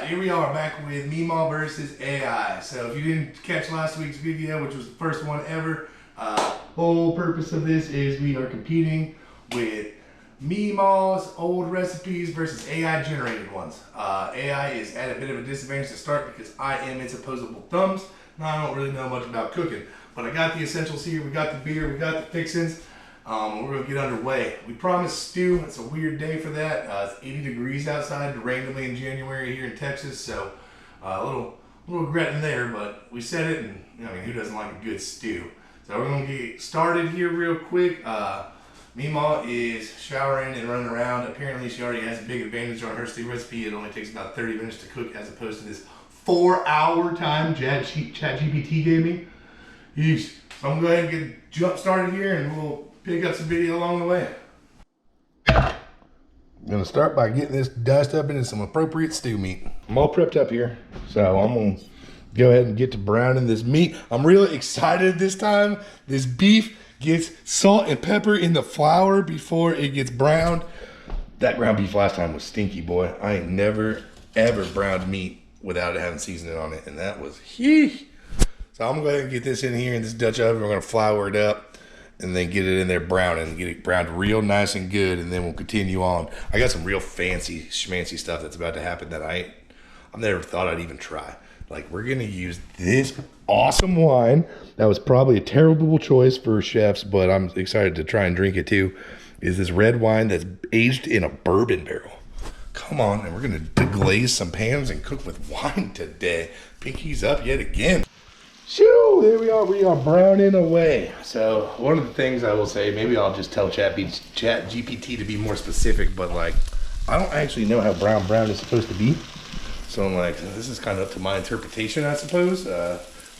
Here we are back with MeeMaw versus AI. So if you didn't catch last week's video, which was the first one ever, whole purpose of this is we are competing with MeeMaw's old recipes versus AI generated ones. AI is at a bit of a disadvantage to start because I am its opposable thumbs. Now I don't really know much about cooking, but I got the essentials here. We got the beer, we got the fixins. We're gonna get underway. We promised stew. It's a weird day for that. It's 80 degrees outside randomly in January here in Texas, so a little regret in there, but we said it, and I mean, who doesn't like a good stew? So we're gonna get started here real quick. MeeMaw is showering and running around. Apparently she already has a big advantage on her stew recipe. It only takes about 30 minutes to cook as opposed to this 4-hour time ChatGPT gave me. Yeesh. So I'm gonna go ahead and get jump started here and we'll pick up some video along the way. I'm gonna start by getting this diced up into some appropriate stew meat. I'm all prepped up here, so I'm gonna go ahead and get to browning this meat. I'm really excited this time. This beef gets salt and pepper in the flour before it gets browned. That ground beef last time was stinky, boy. I ain't never ever browned meat without it having seasoning on it, and that was huge. So I'm gonna go ahead and get this in here in this Dutch oven. We're gonna flour it up and then get it in there browning, get it browned real nice and good, and then we'll continue on. I got some real fancy schmancy stuff that's about to happen that I've never thought I'd even try. Like, we're gonna use this awesome wine. That was probably a terrible choice for chefs, but I'm excited to try and drink it too. Is this red wine that's aged in a bourbon barrel. Come on, and we're gonna deglaze some pans and cook with wine today. Pinkies up yet again. Shoo, there we are browning away. So one of the things I will say, maybe I'll just tell ChatGPT to be more specific, but like, I don't actually know how brown is supposed to be. So I'm like, this is kind of up to my interpretation, I suppose.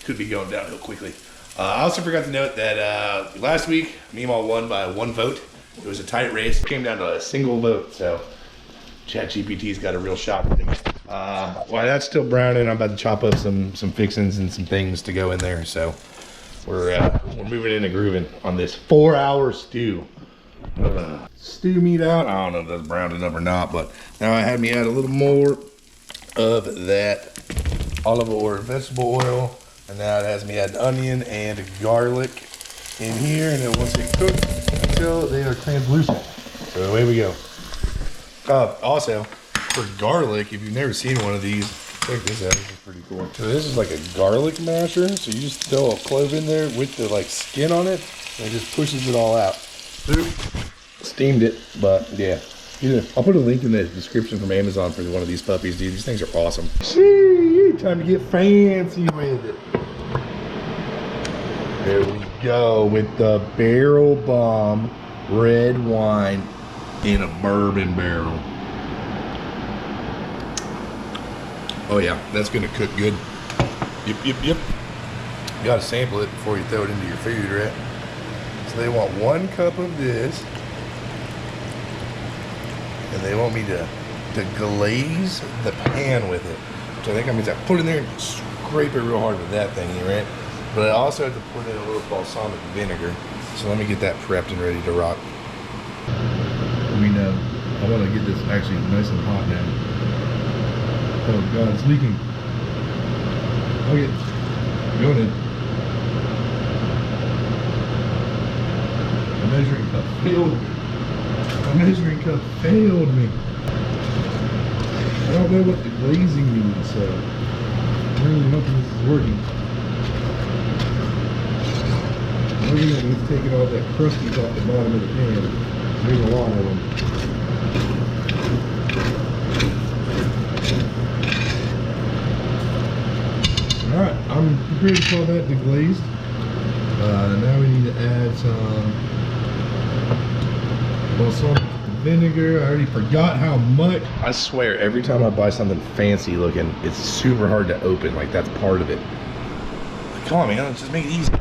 Could be going downhill quickly. I also forgot to note that last week, MeeMaw won by 1 vote. It was a tight race. It came down to a single vote, so ChatGPT's got a real shot at it. While that's still browning, I'm about to chop up some fixins and some things to go in there. So we're moving in and grooving on this 4-hour stew. Stew meat out. I don't know if that's browned enough or not, but now I had me add a little more of that olive oil or vegetable oil, and now it has me add onion and garlic in here, and then once it cooks until they are translucent. So away we go. Also, for garlic, if you've never seen one of these, check this out. This is pretty cool. So this is like a garlic masher. So you just throw a clove in there with the like skin on it, and it just pushes it all out. Steamed it, but yeah. I'll put a link in the description from Amazon for one of these puppies, dude. These things are awesome. Gee, time to get fancy with it. There we go with the Barrel Bomb red wine in a bourbon barrel. Oh yeah, that's gonna cook good. Yep. You gotta sample it before you throw it into your food, right? So they want 1 cup of this, and they want me to glaze the pan with it. Which I think that means I put it in there and scrape it real hard with that thingy, right? But I also have to put in a little balsamic vinegar. So let me get that prepped and ready to rock. I want to get this actually nice and hot now. Oh god, it's leaking. Okay, going in. The measuring cup failed me. My measuring cup failed me. I don't know what the glazing means, so I'm really hoping this is working. What we're going to do is taking all that crusties off the bottom of the pan. There's a lot of them. Alright, I'm prepared to call that deglazed. Now we need to add some balsamic vinegar. I already forgot how much. I swear, every time I buy something fancy looking, it's super hard to open. Like, that's part of it. Like, come on, man, let's just make it easy.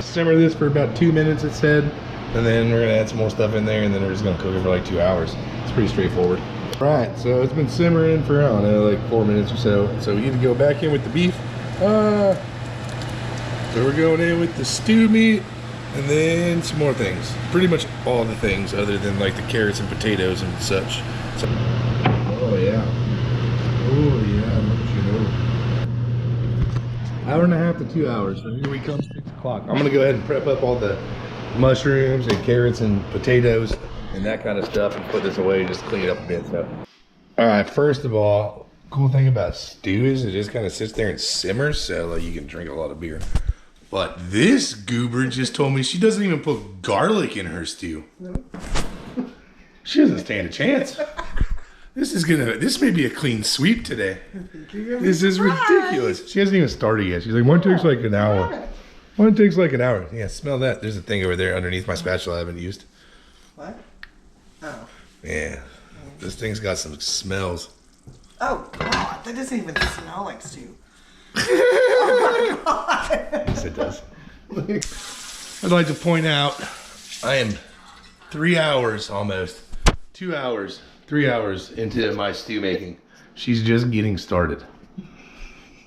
Simmer this for about 2 minutes, it said, and then we're gonna add some more stuff in there, and then we're just gonna cook it for like 2 hours. It's pretty straightforward. Right, so it's been simmering for, I don't know, like 4 minutes or so. So we need to go back in with the beef. So we're going in with the stew meat. And then some more things. Pretty much all the things other than like the carrots and potatoes and such. So, oh yeah. Oh yeah, look at you. Hour and a half to 2 hours. So here we come, 6 o'clock. I'm gonna go ahead and prep up all the mushrooms and carrots and potatoes and that kind of stuff and put this away just to clean it up a bit. So, all right, first of all, cool thing about stew is it just kind of sits there and simmers, so like, you can drink a lot of beer. But this goober just told me she doesn't even put garlic in her stew. She doesn't stand a chance. This may be a clean sweep today. This is ridiculous. She hasn't even started yet. She's like, one takes like an hour. One takes like an hour. Yeah, smell that. There's a thing over there underneath my spatula I haven't used. What? Oh. Yeah. This thing's got some smells. Oh, God. That doesn't even smell like stew. Oh, my God. Yes, it does. I'd like to point out, I am 3 hours almost. 2 hours. 3 hours into my stew making. She's just getting started.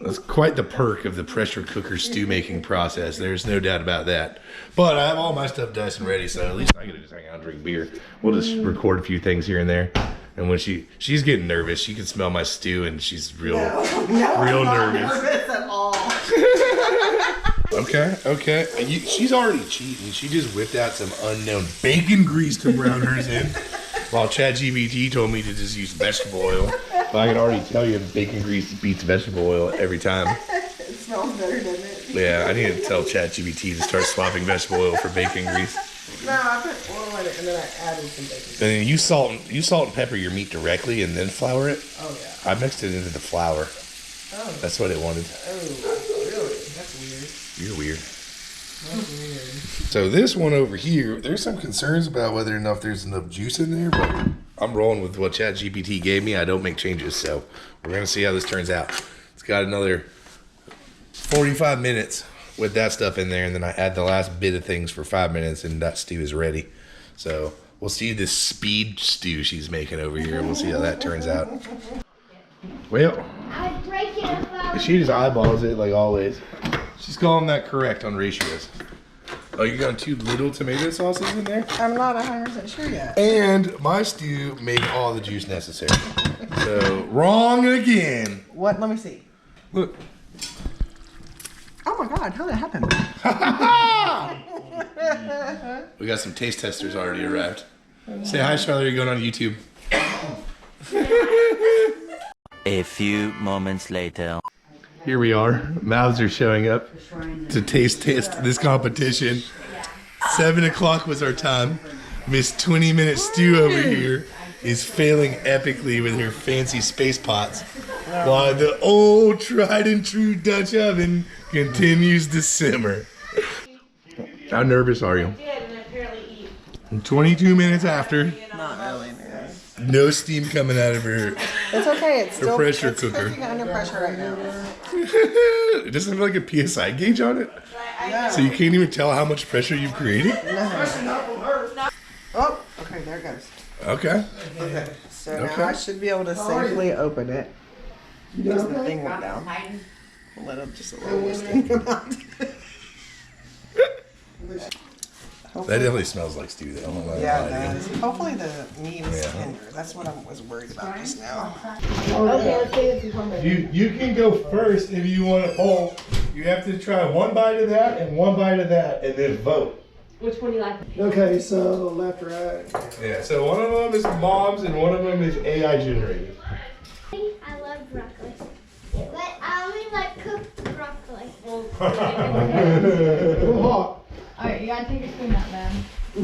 That's quite the perk of the pressure cooker stew making process. There's no doubt about that. But I have all my stuff diced and ready, so at least I get to just hang out and drink beer. We'll just record a few things here and there. And when she's getting nervous, she can smell my stew and she's real nervous. I'm not nervous at all. Okay. And she's already cheating. She just whipped out some unknown bacon grease to brown hers in. While ChatGPT told me to just use vegetable oil. But I can already tell you bacon grease beats vegetable oil every time. It smells better, doesn't it? Yeah, I need to tell ChatGPT to start swapping vegetable oil for bacon grease. No, I put oil in it and then I added some bacon. And then you salt and pepper your meat directly and then flour it. Oh yeah. I mixed it into the flour. Oh. That's what it wanted. Oh, really? That's weird. You're weird. That's weird. So this one over here, there's some concerns about whether or not there's enough juice in there, but I'm rolling with what ChatGPT gave me. I don't make changes, so we're gonna see how this turns out. It's got another 45 minutes with that stuff in there, and then I add the last bit of things for 5 minutes, and that stew is ready. So we'll see this speed stew she's making over here, and we'll see how that turns out. Well, she just eyeballs it like always. She's calling that correct on ratios. Oh, you got 2 little tomato sauces in there? I'm not 100% sure yet. And my stew made all the juice necessary. So, wrong again. What? Let me see. Look. Oh my God, how did that happen? We got some taste testers already arrived. Say hi, Charlotte. You're going on YouTube. A few moments later. Here we are. Mouths are showing up to taste test this competition. 7 o'clock was our time. Miss 20-minute stew over here is failing epically with her fancy space pots, while the old tried and true Dutch oven continues to simmer. How nervous are you? 22 minutes after. Not really, man. No steam coming out of her. It's okay. It's still pressure cooker. cooking under pressure right now. It doesn't have like a PSI gauge on it, No. so you can't even tell how much pressure you've created. No. Oh, okay, there it goes. Okay. Okay, so Okay. now I should be able to safely open it. Because the thing went down. We'll let it just a little more steam come out. That definitely smells like stew, though. I don't know Yeah, why. it does. Hopefully the meat is Yeah. tender. That's what I was worried about just now. Okay, let's do this one. You can go first if you want to poll. You have to try one bite of that and one bite of that, and then vote. Which one do you like? Okay, so left, right. Yeah. So one of them is mom's, and one of them is AI generated. I love broccoli, but I only like cooked broccoli. Hot. Alright, you gotta take a spoon out, man.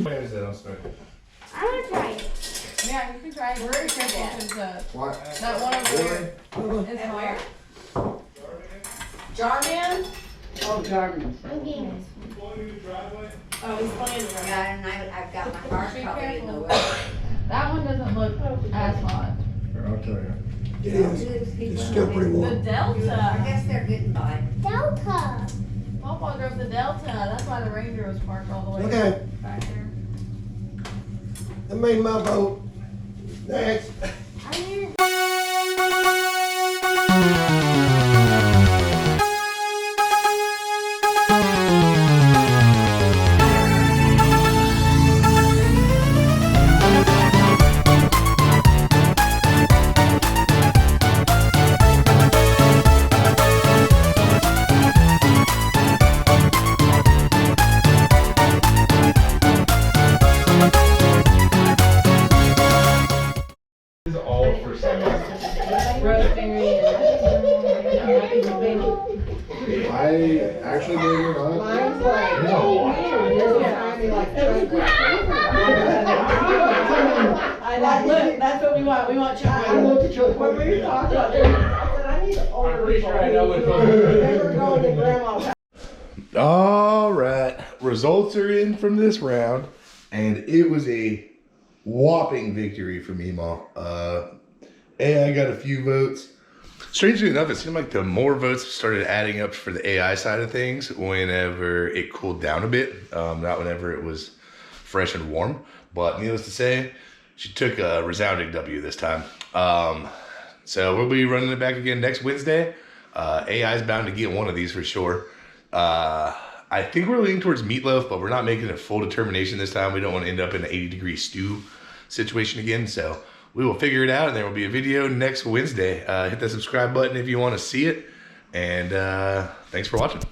Where is that? I'll start. I want to try it. Yeah, you can try it. Very careful because What? that one over there is where? Jarman? Oh, Jarvis. Okay. Oh, he's playing the Yeah, and I've got my car Be probably in the careful. way. That one doesn't look as hot. I'll tell you. It is. It's still pretty The warm. I Delta. guess they're getting by. Delta. Papa drove the Delta. That's why the Ranger was parked all the way Okay. back there. I made my vote. Next. I need This is all for Sam. Rosemary I actually, believe it or not, Mine's like, there's a lot. Look, that's what we want. We want chocolate. I looked at your. when we were talking about this, I said, I need to order. I'm pretty sure I know which one. They were going to grandma's house. All right, results are in from this round, and it was a whopping victory for MeeMaw. AI got a few votes. Strangely enough, it seemed like the more votes started adding up for the AI side of things whenever it cooled down a bit, not whenever it was fresh and warm. But needless to say, she took a resounding W this time. So we'll be running it back again next Wednesday. AI is bound to get one of these for sure. I think we're leaning towards meatloaf, but we're not making a full determination this time. We don't want to end up in an 80-degree stew situation again. So we will figure it out, and there will be a video next Wednesday. Hit that subscribe button if you want to see it. And thanks for watching.